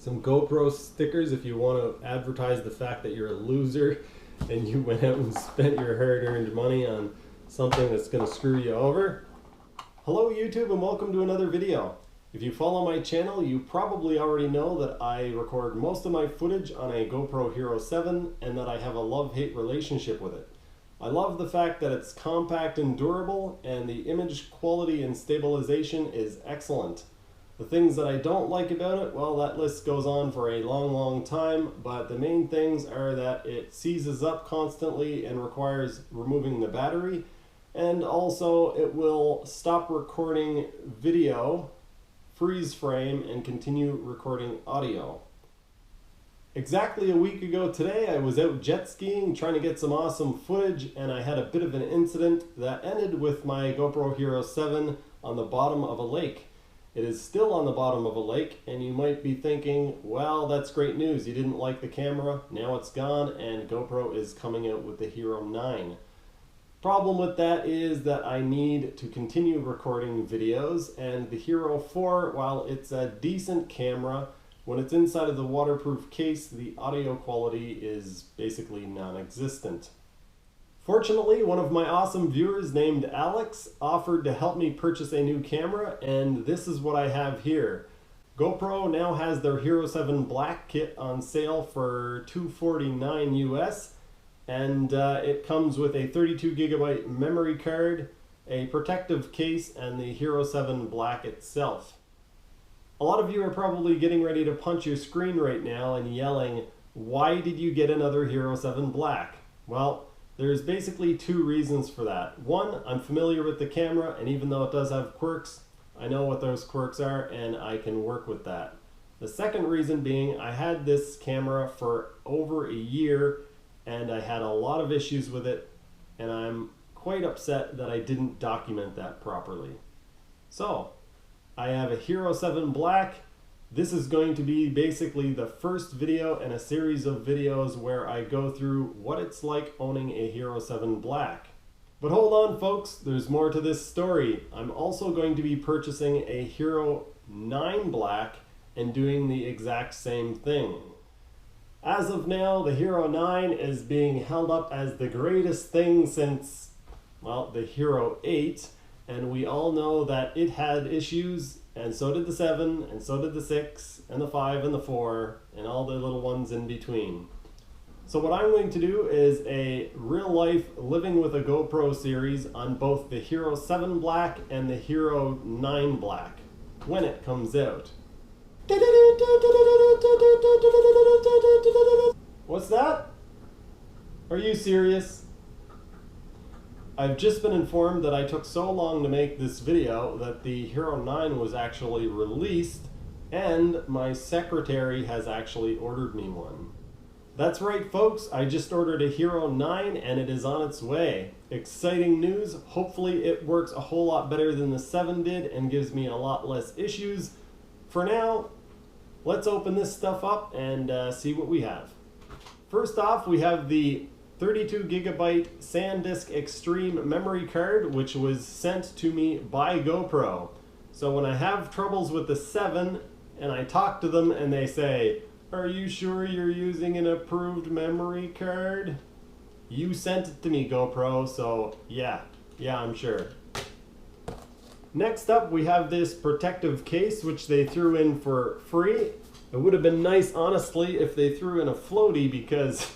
some GoPro stickers if you want to advertise the fact that you're a loser and you went out and spent your hard-earned money on something that's going to screw you over. Hello YouTube and welcome to another video. If you follow my channel, you probably already know that I record most of my footage on a GoPro Hero 7 and that I have a love-hate relationship with it. I love the fact that it's compact and durable, and the image quality and stabilization is excellent. The things that I don't like about it, well, that list goes on for a long time, but the main things are that it seizes up constantly and requires removing the battery, and also it will stop recording video, freeze frame, and continue recording audio. Exactly a week ago today, I was out jet skiing trying to get some awesome footage, and I had a bit of an incident that ended with my GoPro Hero 7 on the bottom of a lake. It is still on the bottom of a lake, and you might be thinking, well, that's great news. You didn't like the camera, now it's gone, and GoPro is coming out with the Hero 9. Problem with that is that I need to continue recording videos, and the Hero 4, while it's a decent camera, when it's inside of the waterproof case, the audio quality is basically non-existent. Fortunately, one of my awesome viewers named Alex offered to help me purchase a new camera, and this is what I have here. GoPro now has their Hero 7 Black kit on sale for $249 US, and it comes with a 32GB memory card, a protective case, and the Hero 7 Black itself. A lot of you are probably getting ready to punch your screen right now and yelling, why did you get another Hero 7 Black? Well, there's basically two reasons for that. One, I'm familiar with the camera, and even though it does have quirks, I know what those quirks are and I can work with that. The second reason being, I had this camera for over a year and I had a lot of issues with it, and I'm quite upset that I didn't document that properly. So, I have a Hero 7 Black. This is going to be basically the first video in a series of videos where I go through what it's like owning a Hero 7 Black. But hold on folks, there's more to this story. I'm also going to be purchasing a Hero 9 Black and doing the exact same thing. As of now, the Hero 9 is being held up as the greatest thing since, well, the Hero 8. And we all know that it had issues, and so did the 7, and so did the 6, and the 5, and the 4, and all the little ones in between. So what I'm going to do is a real-life living with a GoPro series on both the Hero 7 Black and the Hero 9 Black when it comes out. What's that? Are you serious? I've just been informed that I took so long to make this video that the Hero 9 was actually released, and my secretary has actually ordered me one. That's right folks, I just ordered a Hero 9 and it is on its way. Exciting news, hopefully it works a whole lot better than the 7 did and gives me a lot less issues. For now, let's open this stuff up and see what we have. First off, we have the 32GB SanDisk Extreme memory card, which was sent to me by GoPro. So when I have troubles with the 7 and I talk to them and they say, are you sure you're using an approved memory card? You sent it to me, GoPro, so yeah, I'm sure. Next up, we have this protective case, which they threw in for free. It would have been nice, honestly, if they threw in a floaty because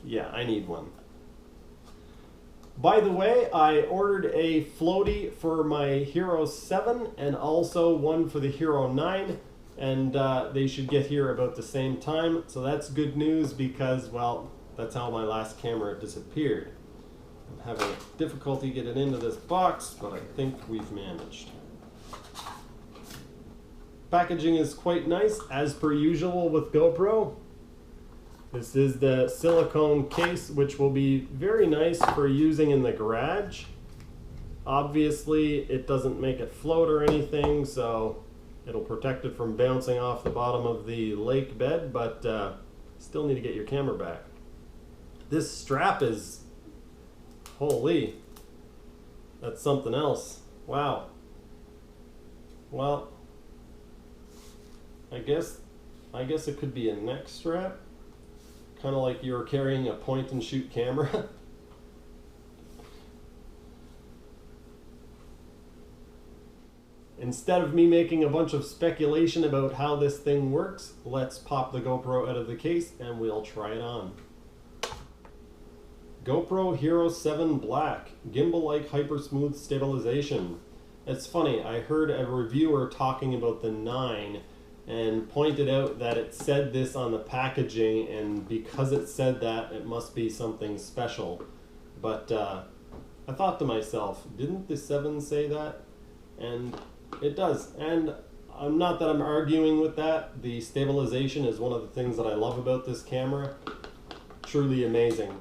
yeah, I need one. By the way, I ordered a floaty for my Hero 7 and also one for the Hero 9, and they should get here about the same time. So that's good news because, well, that's how my last camera disappeared. I'm having difficulty getting into this box, but I think we've managed. Packaging is quite nice, as per usual with GoPro. This is the silicone case, which will be very nice for using in the garage. Obviously, it doesn't make it float or anything, so it'll protect it from bouncing off the bottom of the lake bed, but still need to get your camera back. This strap is, holy, that's something else. Wow. Well, I guess I guess it could be a neck strap, kind of like you were carrying a point and shoot camera. Instead of me making a bunch of speculation about how this thing works, let's pop the GoPro out of the case and we'll try it on. GoPro Hero 7 Black, gimbal-like hyper-smooth stabilization. It's funny, I heard a reviewer talking about the 9 and pointed out that it said this on the packaging, and because it said that, it must be something special. But I thought to myself, didn't the 7 say that? And it does. And not that I'm arguing with that. The stabilization is one of the things that I love about this camera. Truly amazing.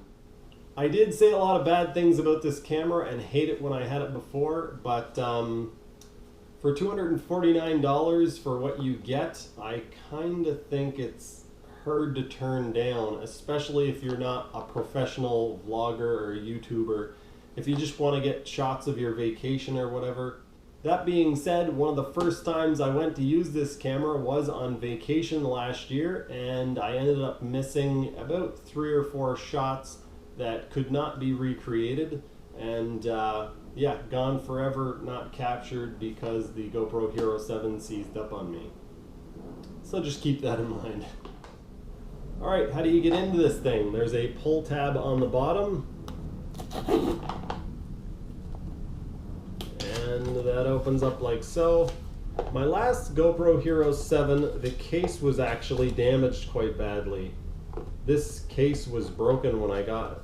I did say a lot of bad things about this camera and hate it when I had it before, but for $249 for what you get, I kind of think it's hard to turn down, especially if you're not a professional vlogger or YouTuber. If you just want to get shots of your vacation or whatever. That being said, one of the first times I went to use this camera was on vacation last year, and I ended up missing about 3 or 4 shots that could not be recreated, and yeah, gone forever, not captured because the GoPro Hero 7 seized up on me. So just keep that in mind. Alright, how do you get into this thing? There's a pull tab on the bottom, and that opens up like so. My last GoPro Hero 7, the case was actually damaged quite badly. This case was broken when I got it.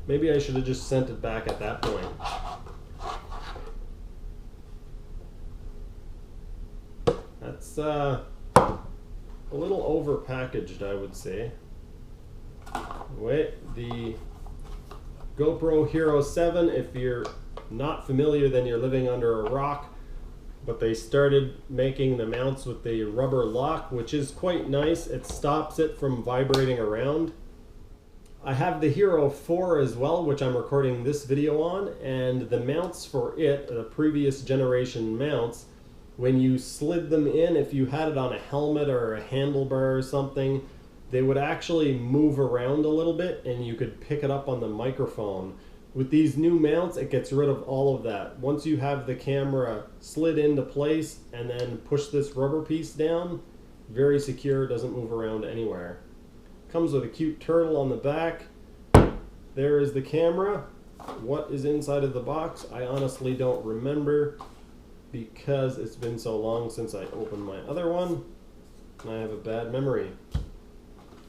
Maybe I should have just sent it back at that point. That's a little over-packaged, I would say. Wait, the GoPro Hero 7, if you're not familiar, then you're living under a rock. But they started making the mounts with the rubber lock, which is quite nice. It stops it from vibrating around. I have the Hero 4 as well, which I'm recording this video on, and the mounts for it, the previous generation mounts, when you slid them in, if you had it on a helmet or a handlebar or something, they would actually move around a little bit and you could pick it up on the microphone. With these new mounts, it gets rid of all of that. Once you have the camera slid into place and then push this rubber piece down, very secure, doesn't move around anywhere. Comes with a cute turtle on the back. There is the camera. What is inside of the box? I honestly don't remember because it's been so long since I opened my other one. And I have a bad memory.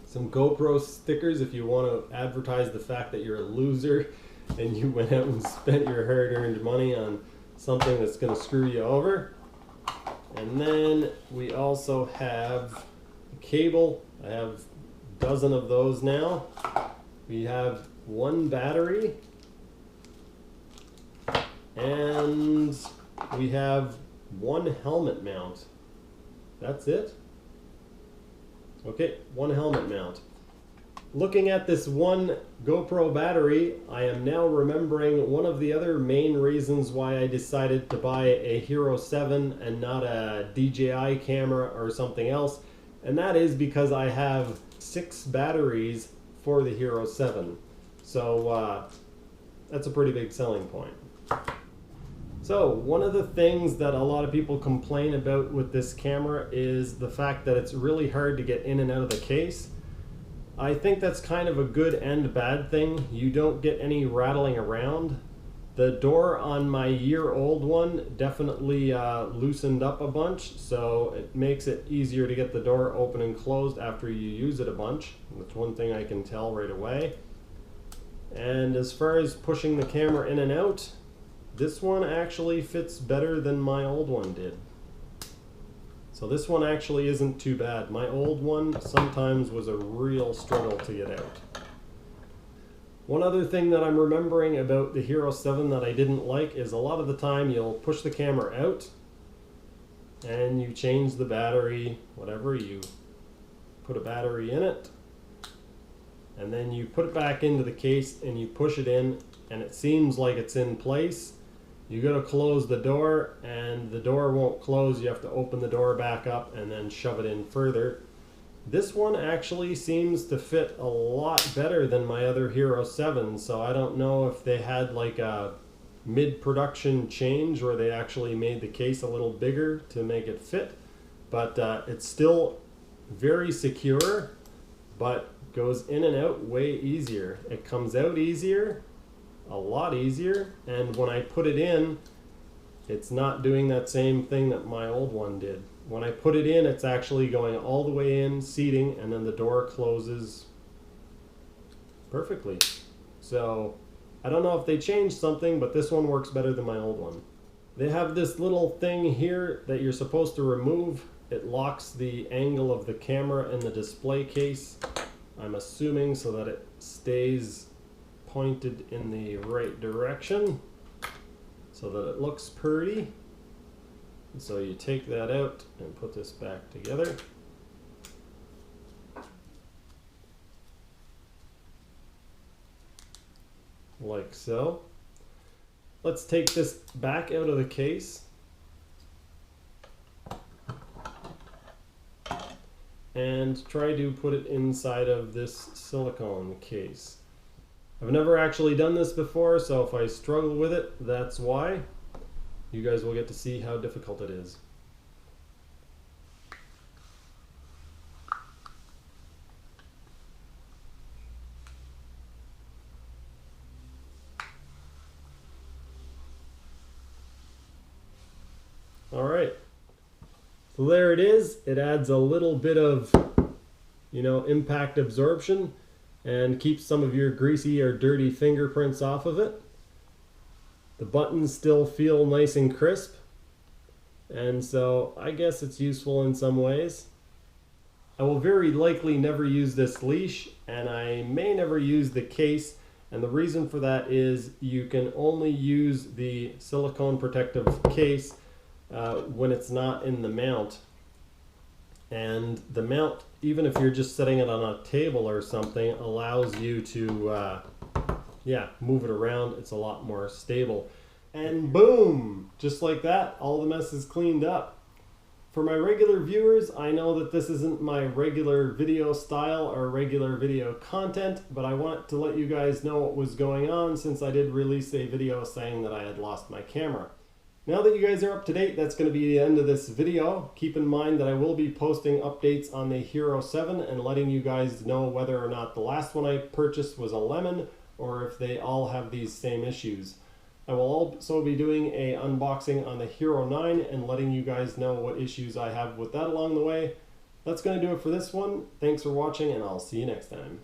Some GoPro stickers if you want to advertise the fact that you're a loser and you went out and spent your hard-earned money on something that's going to screw you over. And then we also have a cable. I have a dozen of those now. We have one battery, and we have one helmet mount. That's it? Okay, one helmet mount. Looking at this one GoPro battery, I am now remembering one of the other main reasons why I decided to buy a Hero 7 and not a DJI camera or something else, and that is because I have 6 batteries for the Hero 7. So that's a pretty big selling point. So one of the things that a lot of people complain about with this camera is the fact that it's really hard to get in and out of the case. I think that's kind of a good and bad thing. You don't get any rattling around. The door on my year-old one definitely loosened up a bunch, so it makes it easier to get the door open and closed after you use it a bunch. That's one thing I can tell right away. And as far as pushing the camera in and out, this one actually fits better than my old one did. So this one actually isn't too bad. My old one sometimes was a real struggle to get out. One other thing that I'm remembering about the Hero 7 that I didn't like is a lot of the time you'll push the camera out and you change the battery, whatever, you put a battery in it, and then you put it back into the case and you push it in and it seems like it's in place. You go to close the door and the door won't close. You have to open the door back up and then shove it in further. This one actually seems to fit a lot better than my other Hero 7, so I don't know if they had like a mid-production change where they actually made the case a little bigger to make it fit, but it's still very secure, but goes in and out way easier. It comes out easier, a lot easier, and when I put it in, it's not doing that same thing that my old one did. When I put it in, it's actually going all the way in, seating, and then the door closes perfectly. So I don't know if they changed something, but this one works better than my old one. They have this little thing here that you're supposed to remove. It locks the angle of the camera in the display case, I'm assuming, so that it stays pointed in the right direction so that it looks pretty. So you take that out and put this back together. Like so. Let's take this back out of the case. And try to put it inside of this silicone case. I've never actually done this before, so if I struggle with it, that's why. You guys will get to see how difficult it is. All right, so there it is. It adds a little bit of, impact absorption and keeps some of your greasy or dirty fingerprints off of it. The buttons still feel nice and crisp, and so I guess it's useful in some ways. I will very likely never use this leash, and I may never use the case, and the reason for that is you can only use the silicone protective case when it's not in the mount. And the mount, even if you're just setting it on a table or something, allows you to move it around. It's a lot more stable. And boom, just like that, all the mess is cleaned up. For my regular viewers, I know that this isn't my regular video style or regular video content, but I want to let you guys know what was going on since I did release a video saying that I had lost my camera. Now that you guys are up to date, that's going to be the end of this video. Keep in mind that I will be posting updates on the Hero 7 and letting you guys know whether or not the last one I purchased was a lemon or if they all have these same issues. I will also be doing an unboxing on the Hero 9 and letting you guys know what issues I have with that along the way. That's going to do it for this one. Thanks for watching, and I'll see you next time.